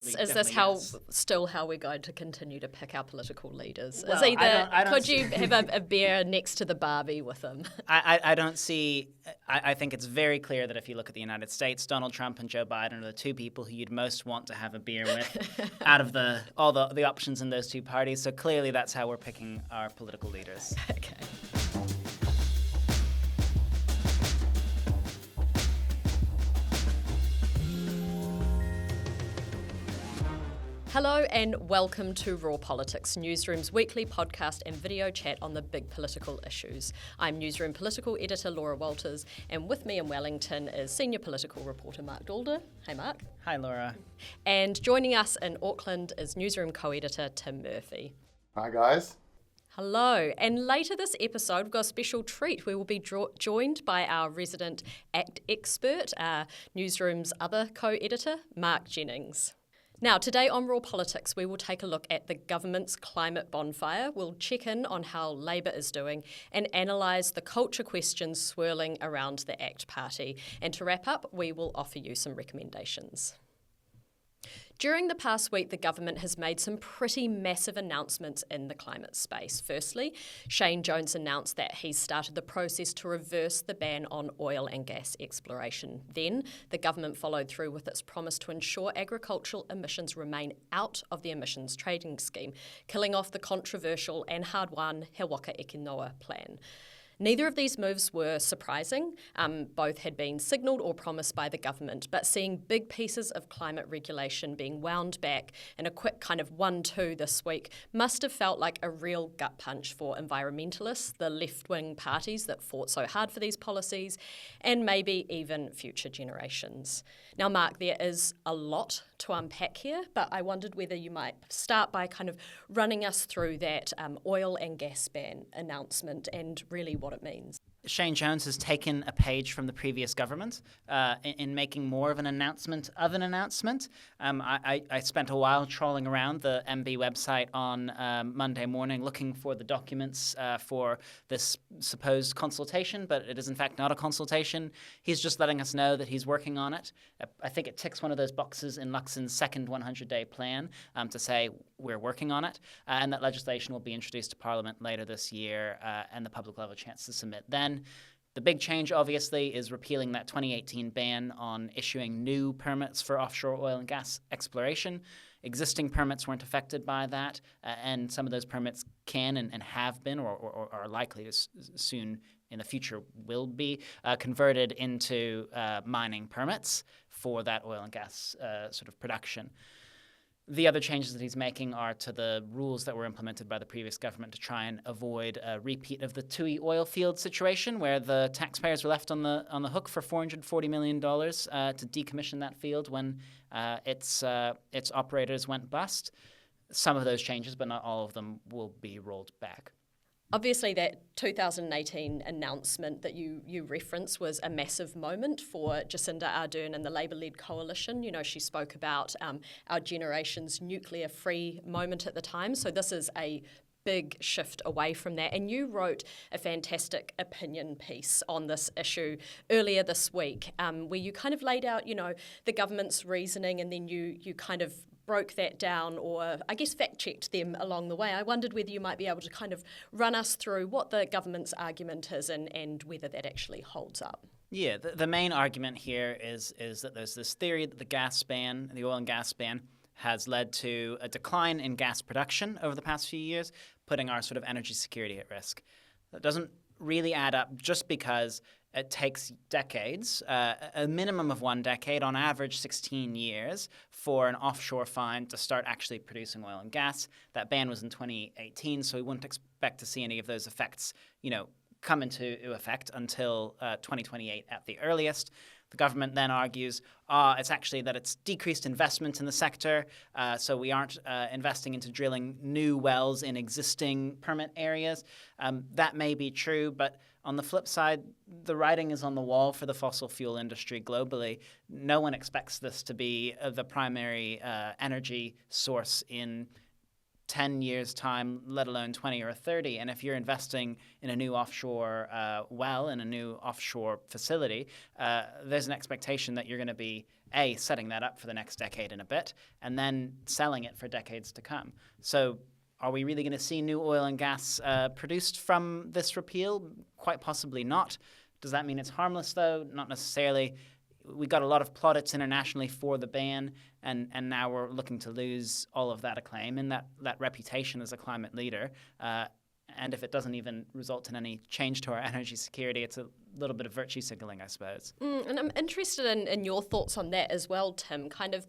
Is this still how we're going to continue to pick our political leaders? Well, Is either I don't could you have a beer next to the Barbie with them? I don't see. I think it's very clear that if you look at the United States, Donald Trump and Joe Biden are the two people who you'd most want to have a beer with out of all the options in those two parties. So clearly that's how we're picking our political leaders. Okay. Hello and welcome to Raw Politics, Newsroom's weekly podcast and video chat on the big political issues. I'm Newsroom political editor Laura Walters, and with me in Wellington is senior political reporter Marc Dalder. Hey Marc. Hi Laura. And joining us in Auckland is Newsroom co-editor Tim Murphy. Hi guys. Hello, and later this episode we've got a special treat. We will be joined by our resident ACT expert, Newsroom's other co-editor, Marc Jennings. Now, today on Raw Politics, we will take a look at the government's climate bonfire. We'll check in on how Labour is doing and analyse the culture questions swirling around the ACT party. And to wrap up, we will offer you some recommendations. During the past week, the government has made some pretty massive announcements in the climate space. Firstly, Shane Jones announced that he's started the process to reverse the ban on oil and gas exploration. Then, the government followed through with its promise to ensure agricultural emissions remain out of the emissions trading scheme, killing off the controversial and hard-won He Waka Eke Noa plan. Neither of these moves were surprising. Both had been signalled or promised by the government, but seeing big pieces of climate regulation being wound back in a quick kind of 1-2 this week must have felt like a real gut punch for environmentalists, the left-wing parties that fought so hard for these policies, and maybe even future generations. Now, Marc, there is a lot to unpack here, but I wondered whether you might start by kind of running us through that oil and gas ban announcement and really what it means. Shane Jones has taken a page from the previous government in making more of an announcement of an announcement. I spent a while trawling around the MB website on Monday morning looking for the documents for this supposed consultation, but it is in fact not a consultation. He's just letting us know that he's working on it. I think it ticks one of those boxes in Luxon's second 100-day plan to say we're working on it, and that legislation will be introduced to Parliament later this year, and the public will have a chance to submit then. The big change, obviously, is repealing that 2018 ban on issuing new permits for offshore oil and gas exploration. Existing permits weren't affected by that, and some of those permits can and have been or are likely to soon in the future will be converted into mining permits for that oil and gas sort of production. The other changes that he's making are to the rules that were implemented by the previous government to try and avoid a repeat of the Tui oil field situation, where the taxpayers were left on the hook for $440 million to decommission that field when its operators went bust. Some of those changes, but not all of them, will be rolled back. Obviously, that 2018 announcement that you reference was a massive moment for Jacinda Ardern and the Labour-led coalition. You know, she spoke about our generation's nuclear-free moment at the time. So this is a big shift away from that. And you wrote a fantastic opinion piece on this issue earlier this week, where you kind of laid out, you know, the government's reasoning, and then you kind of broke that down, or I guess fact-checked them along the way. I wondered whether you might be able to kind of run us through what the government's argument is and whether that actually holds up. Yeah, the main argument here is that there's this theory that the oil and gas ban, has led to a decline in gas production over the past few years, putting our sort of energy security at risk. That doesn't really add up just because it takes decades, a minimum of 1 decade, on average 16 years, for an offshore find to start actually producing oil and gas. That ban was in 2018, so we wouldn't expect to see any of those effects, come into effect until 2028 at the earliest. The government then argues it's actually that it's decreased investment in the sector, so we aren't investing into drilling new wells in existing permit areas. That may be true, but on the flip side, the writing is on the wall for the fossil fuel industry globally. No one expects this to be the primary energy source in 10 years' time, let alone 20 or 30. And if you're investing in a new offshore well, in a new offshore facility, there's an expectation that you're going to be, A, setting that up for the next decade and a bit, and then selling it for decades to come. So are we really going to see new oil and gas produced from this repeal? Quite possibly not. Does that mean it's harmless, though? Not necessarily. We got a lot of plaudits internationally for the ban, and now we're looking to lose all of that acclaim and that reputation as a climate leader. And if it doesn't even result in any change to our energy security, it's a little bit of virtue signaling, I suppose. And I'm interested in your thoughts on that as well, Tim, kind of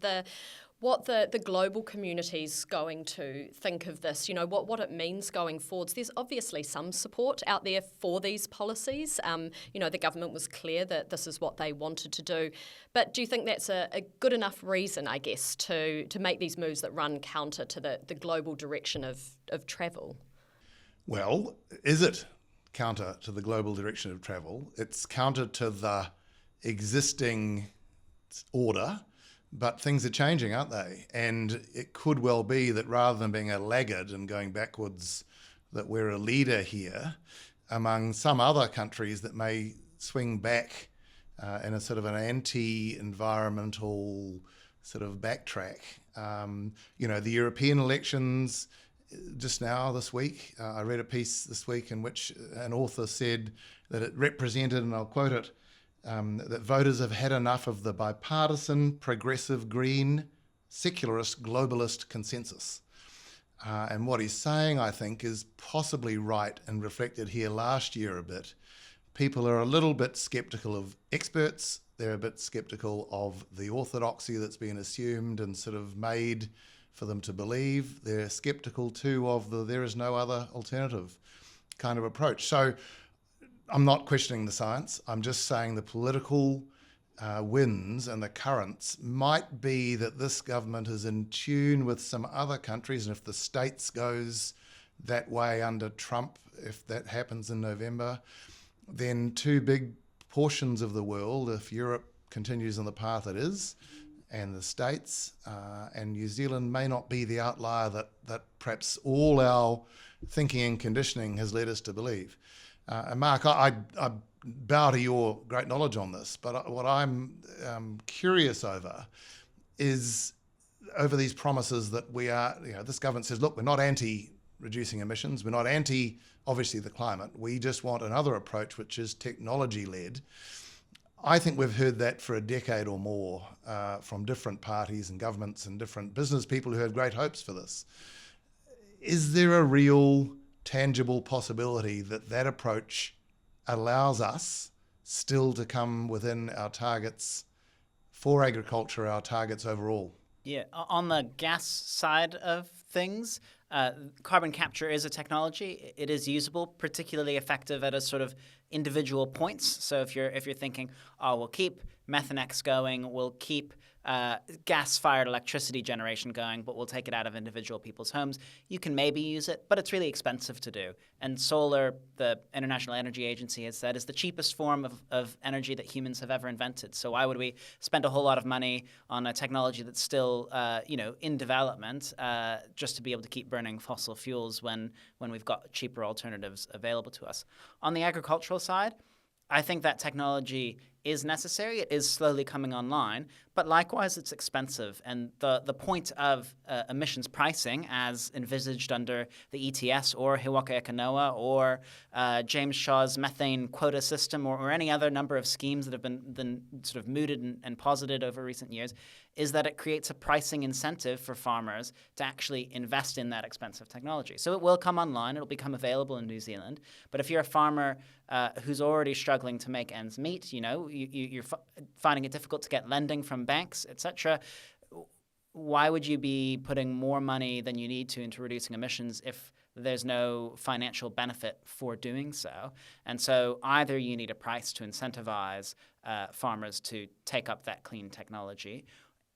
what the global community's going to think of this, what it means going forwards. There's obviously some support out there for these policies. The government was clear that this is what they wanted to do. But do you think that's a good enough reason, I guess, to make these moves that run counter to the global direction of travel? Well, is it counter to the global direction of travel? It's counter to the existing order. But things are changing, aren't they? And it could well be that rather than being a laggard and going backwards, that we're a leader here among some other countries that may swing back in a sort of an anti-environmental sort of backtrack. The European elections just now this week, I read a piece this week in which an author said that it represented, and I'll quote it, that voters have had enough of the bipartisan, progressive, green, secularist, globalist consensus. And what he's saying, I think, is possibly right and reflected here last year a bit. People are a little bit sceptical of experts. They're a bit sceptical of the orthodoxy that's been assumed and sort of made for them to believe. They're sceptical too of the there is no other alternative kind of approach. So I'm not questioning the science. I'm just saying the political winds and the currents might be that this government is in tune with some other countries, and if the States goes that way under Trump, if that happens in November, then two big portions of the world, if Europe continues on the path it is, and the States and New Zealand may not be the outlier that perhaps all our thinking and conditioning has led us to believe. And Marc, I bow to your great knowledge on this, but what I'm curious over is over these promises that we are, this government says, look, we're not anti-reducing emissions, we're not anti, obviously, the climate, we just want another approach which is technology-led. I think we've heard that for a decade or more from different parties and governments and different business people who had great hopes for this. Is there a real tangible possibility that approach allows us still to come within our targets for agriculture, our targets overall? Yeah, on the gas side of things, carbon capture is a technology. It is usable, particularly effective at a sort of individual points. So if you're thinking, we'll keep Methanex going, we'll keep gas-fired electricity generation going, but we'll take it out of individual people's homes, you can maybe use it, but it's really expensive to do. And solar, the International Energy Agency has said, is the cheapest form of energy that humans have ever invented. So why would we spend a whole lot of money on a technology that's still in development just to be able to keep burning fossil fuels when we've got cheaper alternatives available to us? On the agricultural side, I think that technology is necessary. It is slowly coming online, but likewise, it's expensive. And the point of emissions pricing, as envisaged under the ETS or Hiwaka Ekanoa or James Shaw's methane quota system or any other number of schemes that have been sort of mooted and posited over recent years, is that it creates a pricing incentive for farmers to actually invest in that expensive technology. So it will come online. It'll become available in New Zealand. But if you're a farmer who's already struggling to make ends meet, you're finding it difficult to get lending from banks, etc., why would you be putting more money than you need to into reducing emissions if there's no financial benefit for doing so? And so either you need a price to incentivize farmers to take up that clean technology,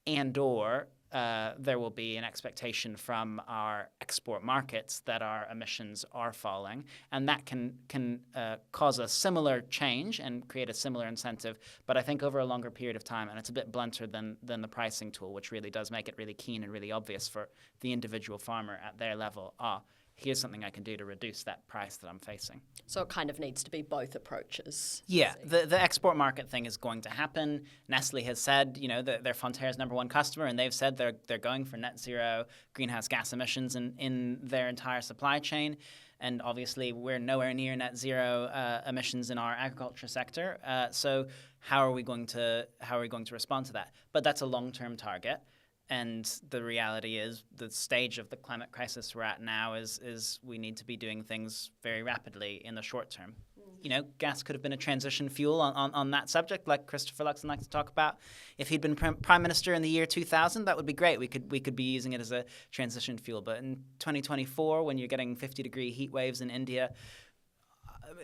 and or there will be an expectation from our export markets that our emissions are falling, and that can cause a similar change and create a similar incentive. But I think over a longer period of time, and it's a bit blunter than the pricing tool, which really does make it really keen and really obvious for the individual farmer at their level. Here's something I can do to reduce that price that I'm facing. So it kind of needs to be both approaches. Yeah, the export market thing is going to happen. Nestle has said, that they're Fonterra's number one customer, and they've said they're going for net zero greenhouse gas emissions in their entire supply chain. And obviously, we're nowhere near net zero emissions in our agriculture sector. So how are we going to respond to that? But that's a long-term target. And the reality is the stage of the climate crisis we're at now is we need to be doing things very rapidly in the short term. Gas could have been a transition fuel on that subject, like Christopher Luxon likes to talk about. If he'd been Prime Minister in the year 2000, that would be great. We could be using it as a transition fuel. But in 2024, when you're getting 50-degree heat waves in India,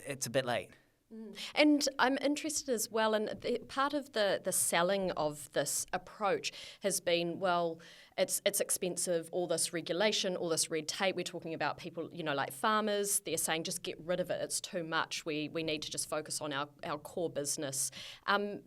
it's a bit late. And I'm interested as well, and part of the selling of this approach has been, well, it's expensive, all this regulation, all this red tape. We're talking about people, like farmers. They're saying just get rid of it. It's too much. We need to just focus on our core business. And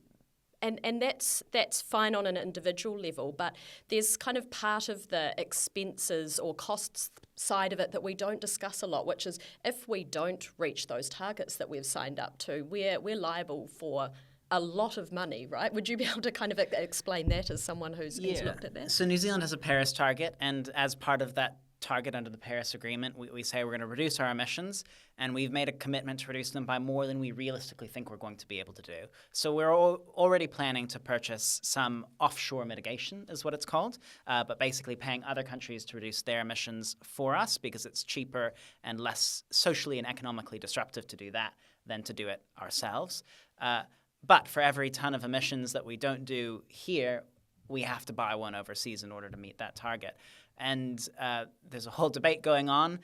that's fine on an individual level, but there's kind of part of the expenses or costs side of it that we don't discuss a lot, which is if we don't reach those targets that we've signed up to, we're liable for a lot of money, right? Would you be able to kind of explain that as someone who's looked at that? So New Zealand has a Paris target, and as part of that target under the Paris Agreement, we say we're going to reduce our emissions, and we've made a commitment to reduce them by more than we realistically think we're going to be able to do. So we're already planning to purchase some offshore mitigation, is what it's called, but basically paying other countries to reduce their emissions for us because it's cheaper and less socially and economically disruptive to do that than to do it ourselves. But for every ton of emissions that we don't do here, we have to buy one overseas in order to meet that target. And there's a whole debate going on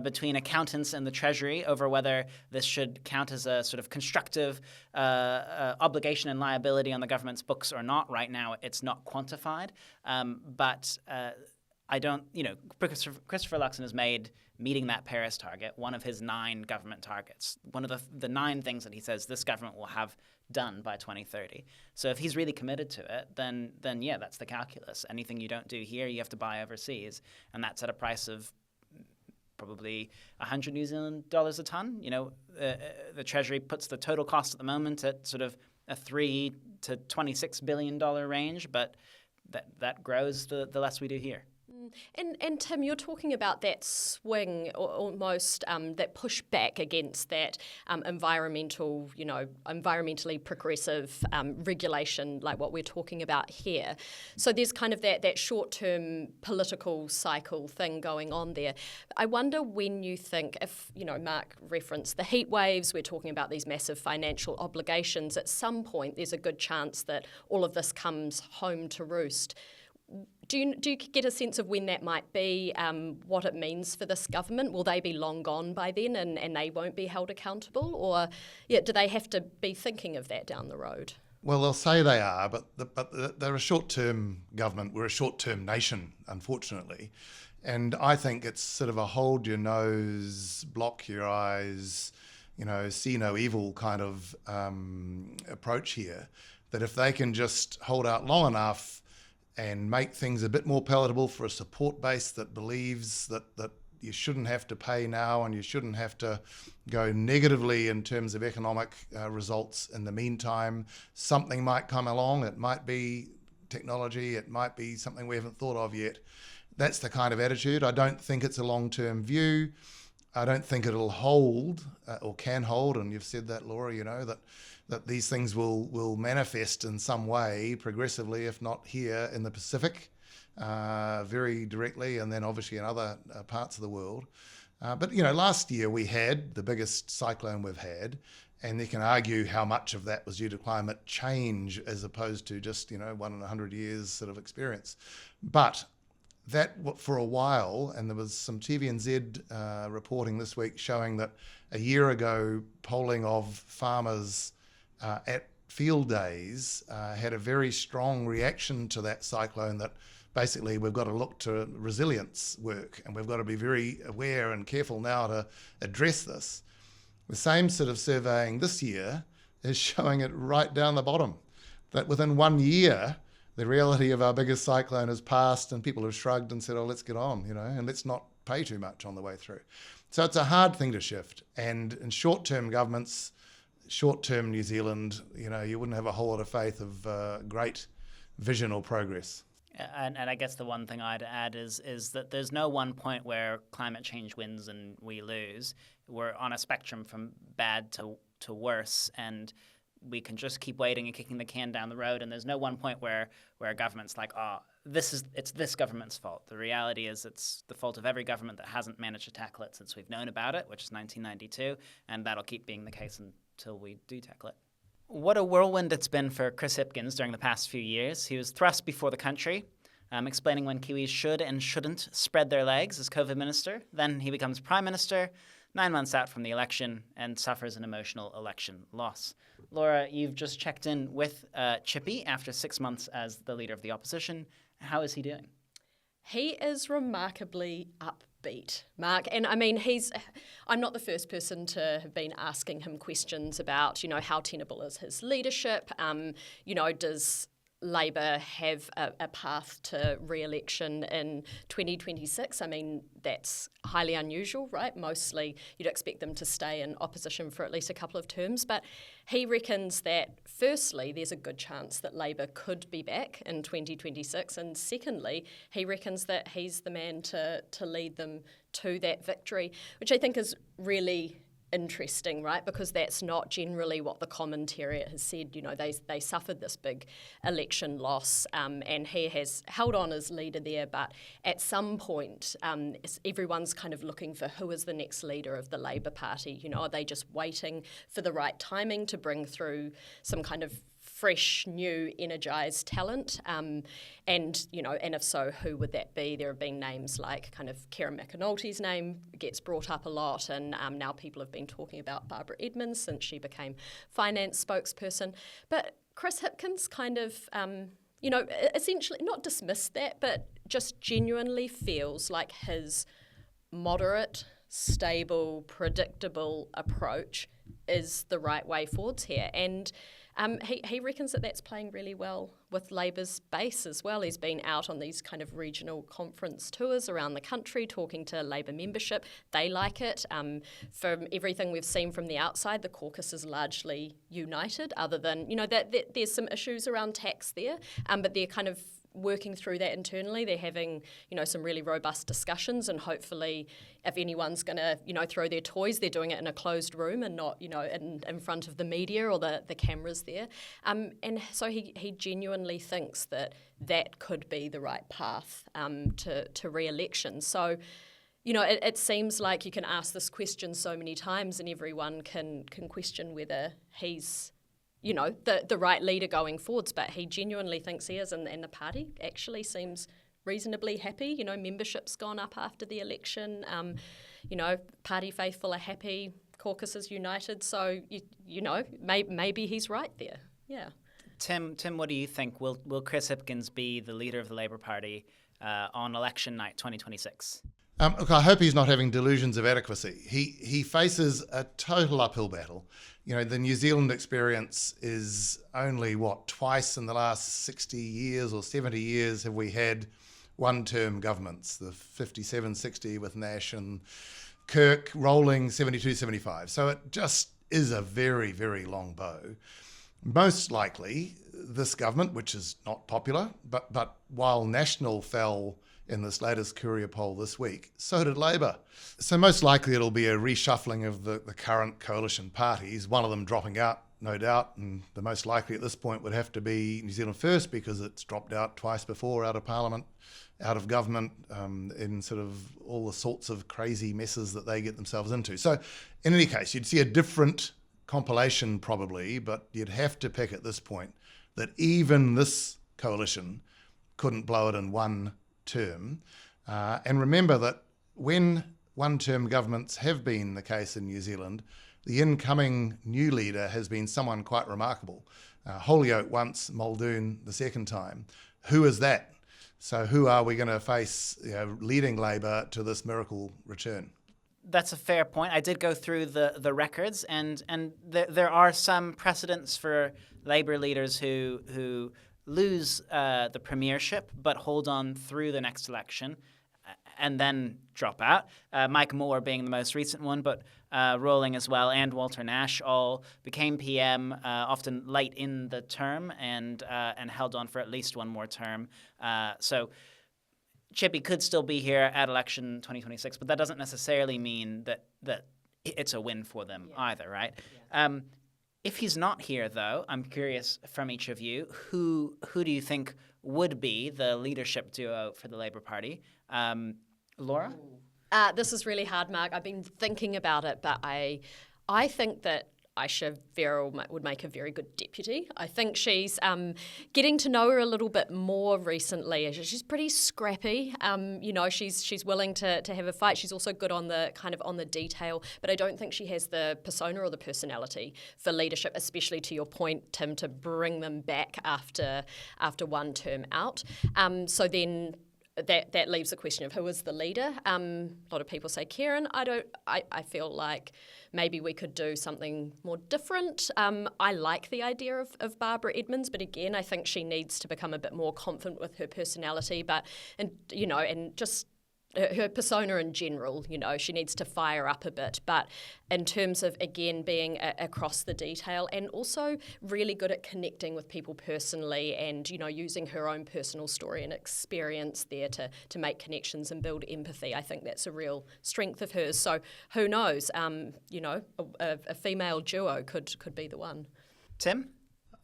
between accountants and the Treasury over whether this should count as a sort of constructive obligation and liability on the government's books or not. Right now, it's not quantified. But I don't, Christopher Luxon has made meeting that Paris target one of his 9 government targets, one of the 9 things that he says this government will have done by 2030. So if he's really committed to it, then yeah, that's the calculus. Anything you don't do here, you have to buy overseas, and that's at a price of probably 100 New Zealand dollars a ton. The Treasury puts the total cost at the moment at sort of a $3 to $26 billion range, but that grows the less we do here. And Tim, you're talking about that swing, or almost that push back against that environmentally progressive regulation, like what we're talking about here. So there's kind of that short-term political cycle thing going on there. I wonder when you think, if Marc referenced the heat waves, we're talking about these massive financial obligations. At some point, there's a good chance that all of this comes home to roost. Do you get a sense of when that might be, what it means for this government? Will they be long gone by then and they won't be held accountable? Or do they have to be thinking of that down the road? Well, they'll say they are, but they're a short-term government. We're a short-term nation, unfortunately. And I think it's sort of a hold your nose, block your eyes, see no evil kind of approach here, that if they can just hold out long enough and make things a bit more palatable for a support base that believes that you shouldn't have to pay now and you shouldn't have to go negatively in terms of economic results in the meantime, something might come along. It might be technology. It might be something we haven't thought of yet. That's the kind of attitude. I don't think it's a long-term view. I don't think it'll hold or can hold, and you've said that, Laura, that these things will manifest in some way progressively, if not here in the Pacific, very directly, and then obviously in other parts of the world. But last year we had the biggest cyclone we've had, and you can argue how much of that was due to climate change as opposed to just, 1 in 100 years sort of experience. But that for a while, and there was some TVNZ reporting this week showing that a year ago, polling of farmers at field days had a very strong reaction to that cyclone that basically we've got to look to resilience work, and we've got to be very aware and careful now to address this. The same sort of surveying this year is showing it right down the bottom, that within 1 year, the reality of our biggest cyclone has passed and people have shrugged and said, oh, let's get on, and let's not pay too much on the way through. So it's a hard thing to shift. And in short-term governments, short-term New Zealand, you wouldn't have a whole lot of faith of great vision or progress. And I guess the one thing I'd add is that there's no one point where climate change wins and we lose. We're on a spectrum from bad to worse, and we can just keep waiting and kicking the can down the road. And there's no one point where a government's like, it's this government's fault. The reality is it's the fault of every government that hasn't managed to tackle it since we've known about it, which is 1992, and that'll keep being the case until we do tackle it. What a whirlwind it's been for Chris Hipkins during the past few years. He was thrust before the country, explaining when Kiwis should and shouldn't spread their legs as COVID minister. Then he becomes Prime Minister 9 months out from the election and suffers an emotional election loss. Laura, you've just checked in with Chippy after 6 months as the leader of the opposition. How is he doing? He is remarkably upbeat, Marc. And I mean, I'm not the first person to have been asking him questions about, how tenable is his leadership? Does Labour have a path to re-election in 2026? I mean, that's highly unusual, right? Mostly you'd expect them to stay in opposition for at least a couple of terms. But he reckons that, firstly, there's a good chance that Labour could be back in 2026. And secondly, he reckons that he's the man to lead them to that victory, which I think is really interesting, right? Because that's not generally what the commentariat has said. They suffered this big election loss, and he has held on as leader there. But at some point, everyone's kind of looking for who is the next leader of the Labour Party. Are they just waiting for the right timing to bring through some kind of fresh, new, energised talent? And if so, who would that be? There have been names like kind of Kieran McAnulty's name gets brought up a lot, and now people have been talking about Barbara Edmonds since she became finance spokesperson. But Chris Hipkins kind of, essentially not dismissed that, but just genuinely feels like his moderate, stable, predictable approach is the right way forwards here. And he reckons that that's playing really well with Labour's base as well. He's been out on these kind of regional conference tours around the country talking to Labour membership. They like it. From everything we've seen from the outside, the caucus is largely united, other than, that there's some issues around tax there, but they're kind of working through that internally. They're having, some really robust discussions, and hopefully if anyone's going to, throw their toys, they're doing it in a closed room and not, in front of the media or the cameras there. And so he genuinely thinks that could be the right path to re-election. So, it seems like you can ask this question so many times and everyone can question whether he's the right leader going forwards, but he genuinely thinks he is, and the party actually seems reasonably happy. Membership's gone up after the election. Party faithful are happy. Caucus is united. So maybe he's right there. Yeah. Tim, what do you think? Will Chris Hipkins be the leader of the Labour Party on election night 2026? Look, I hope he's not having delusions of adequacy. He faces a total uphill battle. The New Zealand experience is only, twice in the last 60 years or 70 years have we had one-term governments, the 57-60 with Nash and Kirk rolling 72-75. So it just is a very, very long bow. Most likely, this government, which is not popular, but while National fell in this latest Courier poll this week, so did Labour. So most likely it'll be a reshuffling of the current coalition parties, one of them dropping out, no doubt, and the most likely at this point would have to be New Zealand First, because it's dropped out twice before, out of Parliament, out of government, in sort of all the sorts of crazy messes that they get themselves into. So in any case, you'd see a different compilation probably, but you'd have to pick at this point that even this coalition couldn't blow it in one term. And remember that when one-term governments have been the case in New Zealand, the incoming new leader has been someone quite remarkable. Holyoake once, Muldoon the second time. Who is that? So who are we going to face, leading Labour to this miracle return? That's a fair point. I did go through the records, and there are some precedents for Labour leaders who lose the premiership but hold on through the next election and then drop out. Mike Moore being the most recent one, but Rowling as well, and Walter Nash all became PM often late in the term and held on for at least one more term. So Chippy could still be here at election 2026, but that doesn't necessarily mean that it's a win for them either, right? Yeah. If he's not here, though, I'm curious from each of you, who do you think would be the leadership duo for the Labour Party? Laura? This is really hard, Mark. I've been thinking about it, but I think that Aisha Vera would make a very good deputy. I think she's getting to know her a little bit more recently. She's pretty scrappy. She's willing to have a fight. She's also good on the detail, but I don't think she has the persona or the personality for leadership, especially to your point, Tim, to bring them back after one term out. So then that leaves the question of who is the leader. A lot of people say Kieran. I feel like maybe we could do something more different. I like the idea of Barbara Edmonds, but again, I think she needs to become a bit more confident with her personality, and just her persona in general. She needs to fire up a bit. But in terms of, again, being across the detail and also really good at connecting with people personally and, using her own personal story and experience there to make connections and build empathy, I think that's a real strength of hers. So who knows, a female duo could be the one. Tim?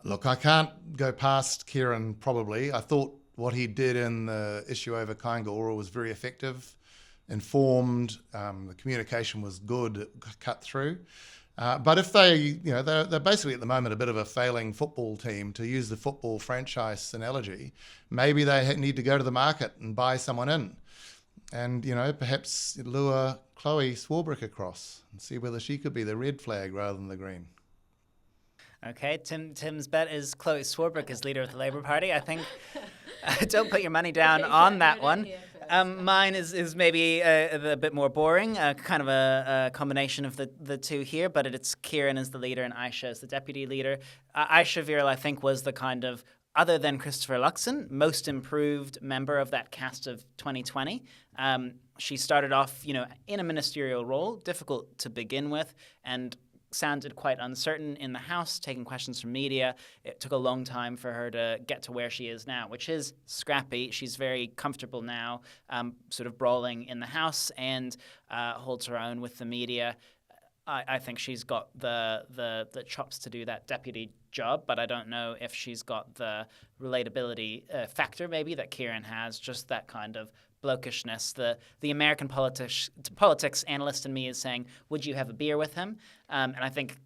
Look, I can't go past Kieran probably. I thought what he did in the issue over Kaingaora was very effective, informed, the communication was good, cut through. But if they're basically at the moment a bit of a failing football team, to use the football franchise analogy, maybe they need to go to the market and buy someone in. And, perhaps lure Chloe Swarbrick across and see whether she could be the red flag rather than the green. Okay, Tim's bet is Chloe Swarbrick as leader of the Labour Party. I think don't put your money down on that one. Mine is maybe a bit more boring, kind of a combination of the two here, but it's Kieran as the leader and Aisha as the deputy leader. Aisha Viral, I think, was the kind of, other than Christopher Luxon, most improved member of that cast of 2020. She started off, in a ministerial role, difficult to begin with, and sounded quite uncertain in the House, taking questions from media. It took a long time for her to get to where she is now, which is scrappy. She's very comfortable now, sort of brawling in the House and holds her own with the media. I think she's got the chops to do that deputy job, but I don't know if she's got the relatability factor maybe that Kieran has, just that kind of blokishness. The American politics analyst in me is saying, would you have a beer with him? And I think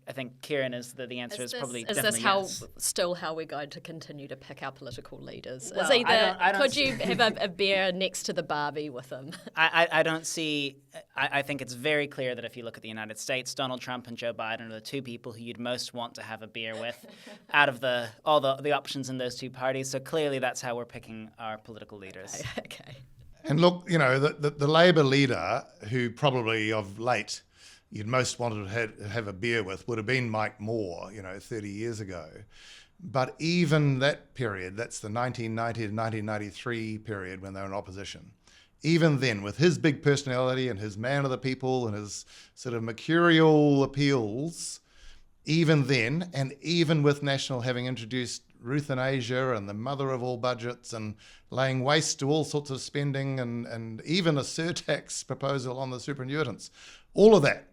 Kieran is the answer is probably definitely yes. Still how we're going to continue to pick our political leaders? Well, is either I don't could you have a beer next to the Barbie with him? I don't see. I think it's very clear that if you look at the United States, Donald Trump and Joe Biden are the two people who you'd most want to have a beer with, out of all the options in those two parties. So clearly, that's how we're picking our political leaders. Okay. And look, the Labour leader who probably of late you'd most wanted to have a beer with would have been Mike Moore, 30 years ago. But even that period, that's the 1990 to 1993 period when they were in opposition, even then, with his big personality and his man of the people and his sort of mercurial appeals, even then, and even with National having introduced euthanasia and the mother of all budgets and laying waste to all sorts of spending and even a surtax proposal on the superannuitants, all of that.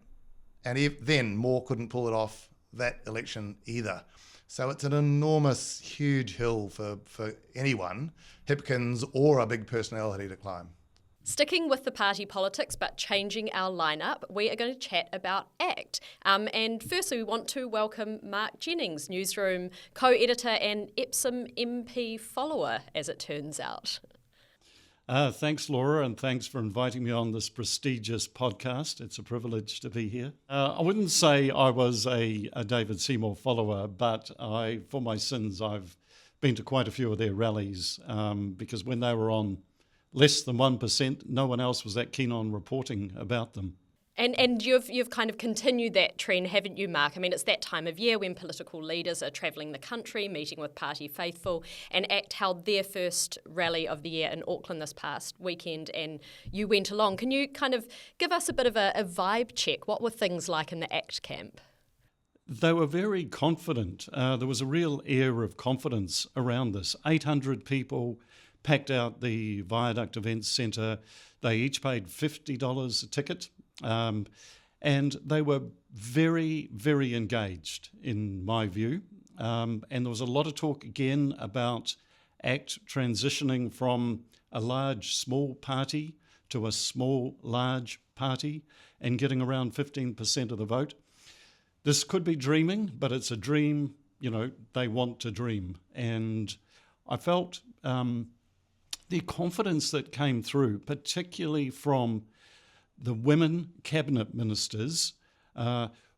And then Moore couldn't pull it off that election either. So it's an enormous, huge hill for anyone, Hipkins or a big personality, to climb. Sticking with the party politics but changing our lineup, we are going to chat about ACT. And firstly, we want to welcome Marc Jennings, Newsroom co-editor and Epsom MP follower, as it turns out. Thanks, Laura, and thanks for inviting me on this prestigious podcast. It's a privilege to be here. I wouldn't say I was a David Seymour follower, but for my sins, I've been to quite a few of their rallies because when they were on less than 1%, no one else was that keen on reporting about them. And you've kind of continued that trend, haven't you, Marc? I mean, it's that time of year when political leaders are travelling the country, meeting with party faithful, and ACT held their first rally of the year in Auckland this past weekend, and you went along. Can you kind of give us a bit of a vibe check? What were things like in the ACT camp? They were very confident. There was a real air of confidence around this. 800 people packed out the Viaduct Events Centre. They each paid $50 a ticket. And they were very, very engaged, in my view. And there was a lot of talk again about ACT transitioning from a large, small party to a small, large party and getting around 15% of the vote. This could be dreaming, but it's a dream, they want to dream. And I felt the confidence that came through, particularly from the women cabinet ministers,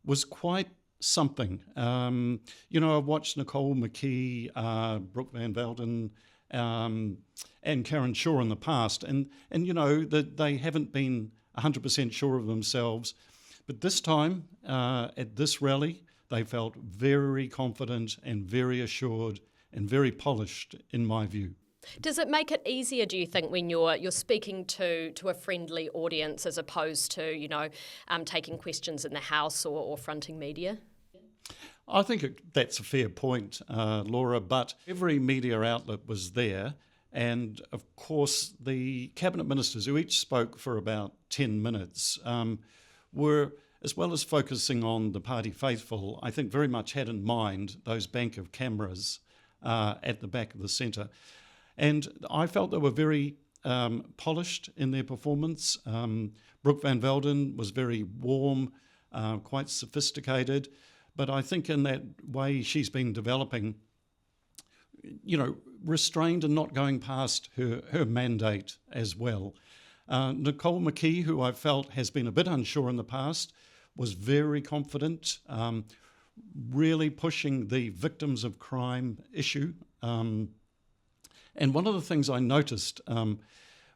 was quite something. I've watched Nicole McKee, Brooke Van Velden, and Karen Shaw in the past, and that they haven't been 100% sure of themselves. But this time, at this rally, they felt very confident and very assured and very polished, in my view. Does it make it easier, do you think, when you're speaking to a friendly audience as opposed to, taking questions in the House or fronting media? I think that's a fair point, Laura, but every media outlet was there. And, of course, the cabinet ministers, who each spoke for about 10 minutes, were, as well as focusing on the party faithful, I think very much had in mind those bank of cameras at the back of the centre. And I felt they were very polished in their performance. Brooke Van Velden was very warm, quite sophisticated, but I think in that way she's been developing, restrained and not going past her mandate as well. Nicole McKee, who I felt has been a bit unsure in the past, was very confident, really pushing the victims of crime issue. And one of the things I noticed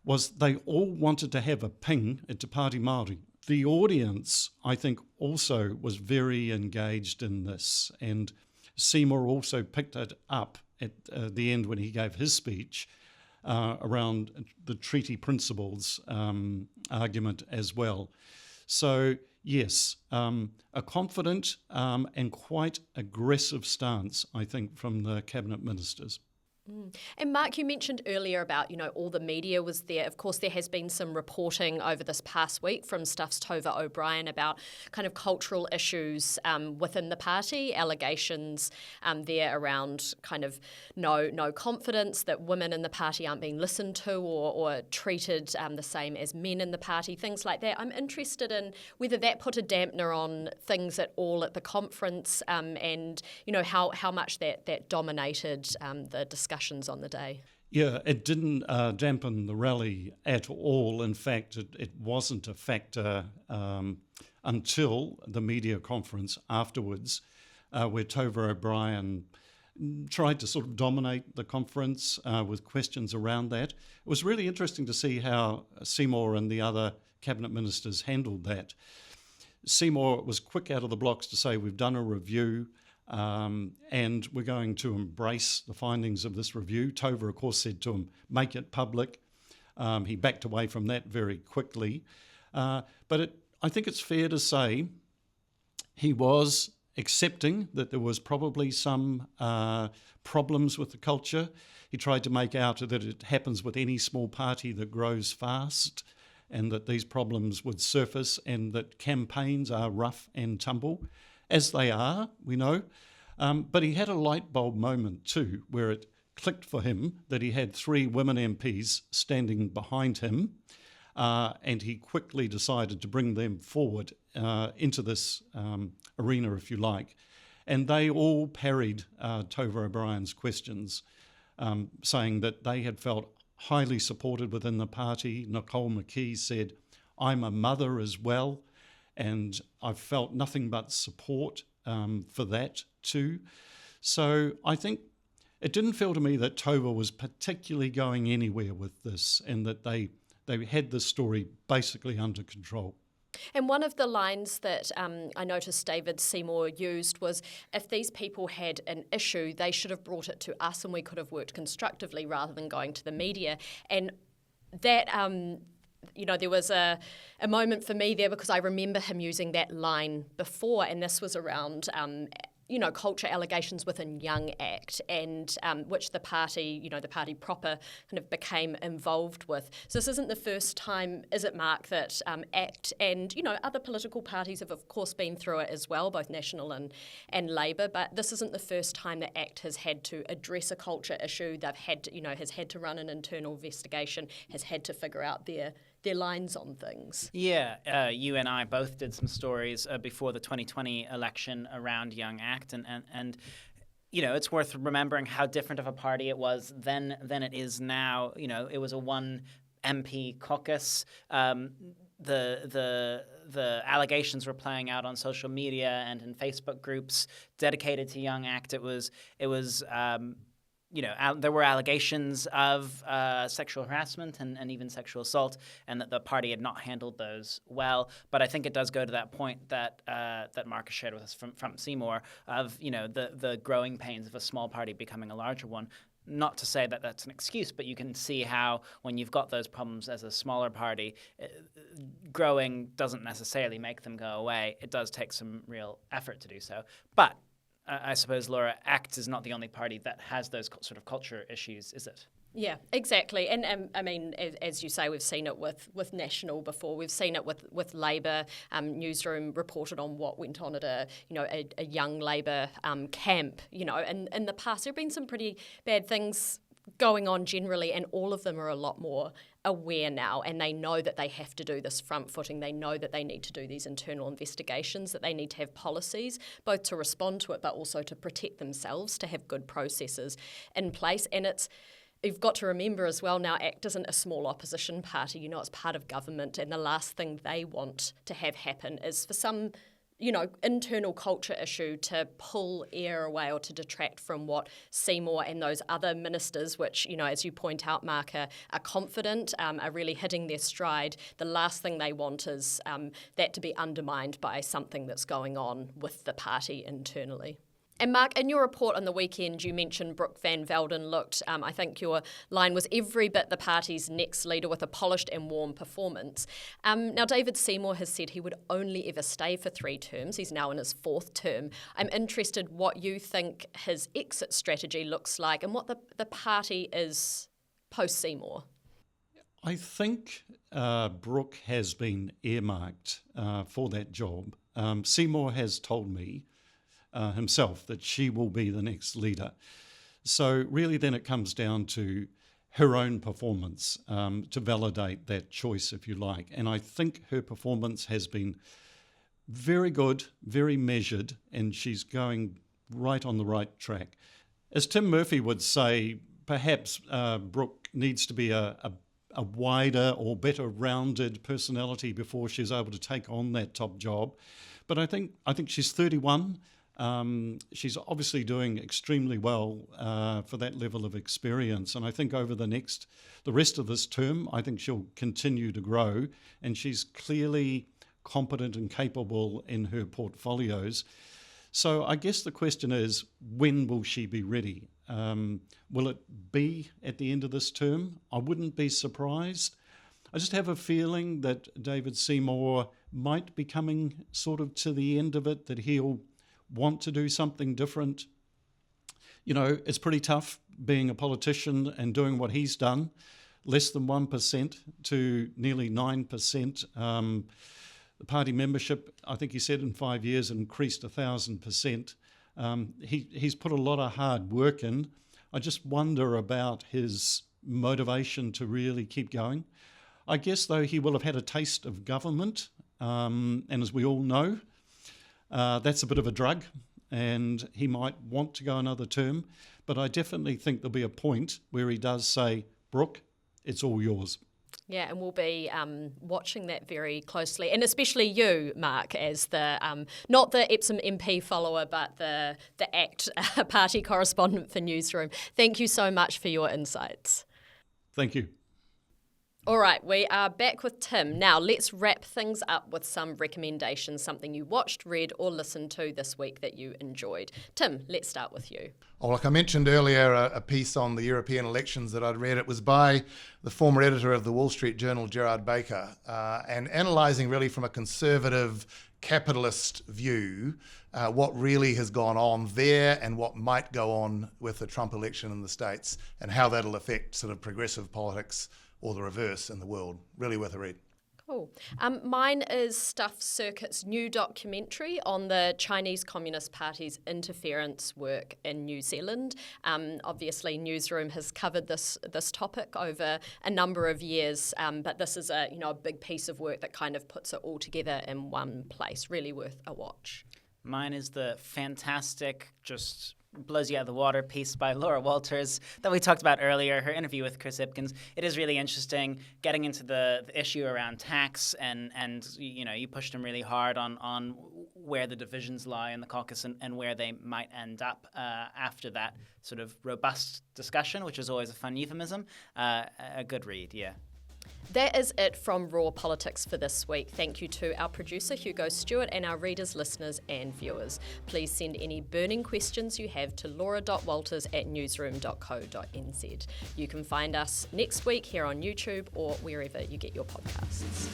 was they all wanted to have a ping at Te Pāti Māori. The audience, I think, also was very engaged in this. And Seymour also picked it up at the end when he gave his speech around the treaty principles argument as well. So, yes, a confident and quite aggressive stance, I think, from the cabinet ministers. And Marc, you mentioned earlier about, all the media was there. Of course, there has been some reporting over this past week from Stuff's Tova O'Brien about kind of cultural issues within the party, allegations there around kind of no confidence, that women in the party aren't being listened to or treated the same as men in the party, things like that. I'm interested in whether that put a dampener on things at all at the conference and, how much that dominated the discussions on the day. Yeah, it didn't dampen the rally at all. In fact, it wasn't a factor until the media conference afterwards, where Tova O'Brien tried to sort of dominate the conference with questions around that. It was really interesting to see how Seymour and the other cabinet ministers handled that. Seymour was quick out of the blocks to say, we've done a review, and we're going to embrace the findings of this review. Tova, of course, said to him, make it public. He backed away from that very quickly. But I think it's fair to say he was accepting that there was probably some problems with the culture. He tried to make out that it happens with any small party that grows fast, and that these problems would surface, and that campaigns are rough and tumble, as they are, we know. But he had a light bulb moment too, where it clicked for him that he had 3 women MPs standing behind him, and he quickly decided to bring them forward into this arena, if you like. And they all parried Tova O'Brien's questions, saying that they had felt highly supported within the party. Nicole McKee said, I'm a mother as well, and I've felt nothing but support for that too. So I think it didn't feel to me that Tova was particularly going anywhere with this, and that they had this story basically under control. And one of the lines that I noticed David Seymour used was, if these people had an issue, they should have brought it to us and we could have worked constructively rather than going to the media. And that, there was a moment for me there, because I remember him using that line before, and this was around culture allegations within Young Act, and which the party proper kind of became involved with. So this isn't the first time, is it, Marc, that Act and, other political parties have, of course, been through it as well, both National and Labour, but this isn't the first time that Act has had to address a culture issue. They've had to, has had to run an internal investigation, has had to figure out their lines on things. Yeah, you and I both did some stories before the 2020 election around Young Act, and it's worth remembering how different of a party it was then than it is now. It was a one MP caucus. The allegations were playing out on social media and in Facebook groups dedicated to Young Act. It was. There were allegations of sexual harassment and even sexual assault, and that the party had not handled those well. But I think it does go to that point that Marc has shared with us from Seymour of the growing pains of a small party becoming a larger one. Not to say that that's an excuse, but you can see how when you've got those problems as a smaller party, growing doesn't necessarily make them go away. It does take some real effort to do so. But I suppose, Laura, Act is not the only party that has those sort of culture issues, is it? Yeah, exactly. And as you say, we've seen it with National before. We've seen it with Labour. Newsroom reported on what went on at a young Labour camp. And in the past, there have been some pretty bad things going on generally, and all of them are a lot more aware now, and they know that they have to do this front footing. They know that they need to do these internal investigations, that they need to have policies both to respond to it but also to protect themselves, to have good processes in place. And you've got to remember as well now, ACT isn't a small opposition party. It's part of government, and the last thing they want to have happen is for some internal culture issue to pull air away or to detract from what Seymour and those other ministers, which, as you point out, Marc, are confident, are really hitting their stride. The last thing they want is that to be undermined by something that's going on with the party internally. And Marc, in your report on the weekend, you mentioned Brooke Van Velden looked, I think your line was, every bit the party's next leader with a polished and warm performance. Now, David Seymour has said he would only ever stay for 3 terms. He's now in his 4th term. I'm interested what you think his exit strategy looks like and what the party is post-Seymour. I think Brooke has been earmarked for that job. Seymour has told me himself that she will be the next leader. So really then it comes down to her own performance to validate that choice, if you like. And I think her performance has been very good, very measured, and she's going right on the right track. As Tim Murphy would say, perhaps Brooke needs to be a wider or better rounded personality before she's able to take on that top job. But I think she's 31. She's obviously doing extremely well for that level of experience, and I think over the rest of this term, I think she'll continue to grow, and she's clearly competent and capable in her portfolios. So I guess the question is, when will she be ready? Will it be at the end of this term? I wouldn't be surprised. I just have a feeling that David Seymour might be coming sort of to the end of it, that he'll want to do something different. It's pretty tough being a politician and doing what he's done, less than 1% to nearly 9%. The party membership, I think he said in 5 years, increased 1,000%. He's put a lot of hard work in. I just wonder about his motivation to really keep going. I guess, though, he will have had a taste of government, and as we all know, that's a bit of a drug, and he might want to go another term, but I definitely think there'll be a point where he does say, Brooke, it's all yours. Yeah, and we'll be watching that very closely, and especially you, Marc, as the not the Epsom MP follower, but the ACT party correspondent for Newsroom. Thank you so much for your insights. Thank you. All right, we are back with Tim. Now, let's wrap things up with some recommendations, something you watched, read, or listened to this week that you enjoyed. Tim, let's start with you. Oh, like I mentioned earlier, a piece on the European elections that I'd read. It was by the former editor of the Wall Street Journal, Gerard Baker, and analysing really from a conservative capitalist view what really has gone on there and what might go on with the Trump election in the States and how that'll affect sort of progressive politics or the reverse in the world. Really worth a read. Cool. Mine is Stuff Circuit's new documentary on the Chinese Communist Party's interference work in New Zealand. Obviously, Newsroom has covered this topic over a number of years, but this is a big piece of work that kind of puts it all together in one place. Really worth a watch. Mine is the fantastic, just blows you out of the water piece by Laura Walters that we talked about earlier, her interview with Chris Hipkins. It is really interesting getting into the issue around tax and you pushed him really hard on where the divisions lie in the caucus and where they might end up after that sort of robust discussion, which is always a fun euphemism. A good read, yeah. That is it from Raw Politics for this week. Thank you to our producer, Hugo Stewart, and our readers, listeners, and viewers. Please send any burning questions you have to laura.walters@newsroom.co.nz. You can find us next week here on YouTube or wherever you get your podcasts.